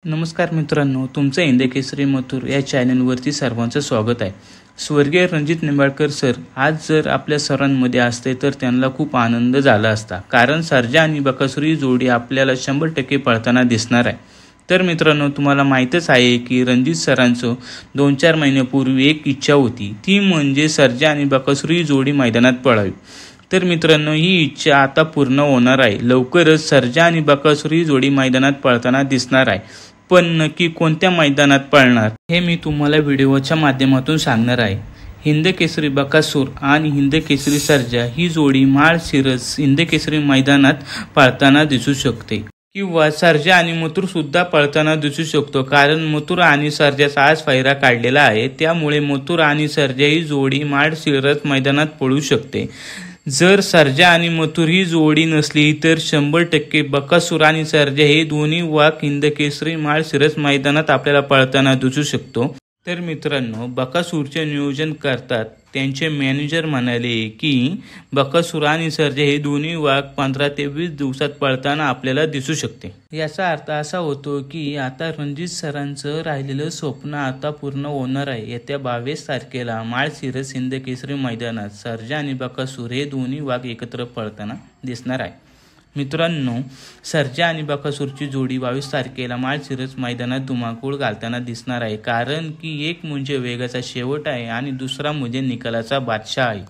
नमस्कार मित्रांनो, तुमचं हिंद केसरी मथुर या चॅनलवरती सर्वांचं स्वागत आहे। स्वर्गीय रणजित निंबाळकर सर आज जर आपल्या सरांमध्ये असते तर त्यांना खूप आनंद झाला असता, कारण सर्जा आणि बकासूर ही जोडी आपल्याला 100% पळताना दिसणार आहे। तर मित्रांनो, तुम्हाला माहीतच आहे की रणजित सरांचं 2-4 महिन्यापूर्वी एक इच्छा होती, ती म्हणजे सर्जा आणि बकासूर ही जोडी मैदानात पळावी। तर मित्रांनो, ही इच्छा आता पूर्ण होणार आहे। लवकरच सर्जा आणि बकासूर ही जोडी मैदानात पळताना दिसणार आहे, पण नक्की कोणत्या मैदानात पळणार हे मी तुम्हाला व्हिडिओच्या माध्यमातून सांगणार आहे। हिंद केसरी बकासूर आणि हिंद केसरी सर्जा ही जोडी माळशिरस हिंद केसरी मैदानात पळताना दिसू शकते, किंवा सर्जा आणि मथुर सुद्धा पळताना दिसू शकतो, कारण मथुर आणि सर्जाचा आज फायरा काढलेला आहे। त्यामुळे मथुर आणि सर्जा ही जोडी माळशिरस मैदानात पळू शकते। जर सर्जा आणि मथुर ही जोडी नसली तर 100% बकासूर आणि सर्जा हे दोन्ही वाघ हिंद केसरी माळशिरस मैदानात आपल्याला पळताना दिसू शकतो। तर मित्रांनो, बकासूरचे नियोजन करतात त्यांचे मॅनेजर म्हणाले की बकासूर आणि सर्जा हे दोन्ही वाघ 15 ते 20 दिवसात पळताना आपल्याला दिसू शकते। याचा अर्थ असा होतो की आता रणजित सरांचं राहिलेलं स्वप्न आता पूर्ण होणार आहे। येत्या 22 तारखेला माळशिरस हिंद केसरी मैदानात सर्जा आणि बकासूर हे दोन्ही वाघ एकत्र पळताना दिसणार आहे। मित्रांनो, सर्जा आणि बकासूरची जोडी 22 तारखेला माळशिरस मैदानात धुमाकूळ घालताना दिसणार आहे, कारण की एक म्हणजे वेगाचा शेवट आहे आणि दुसरा म्हणजे निकालाचा बादशाह आहे।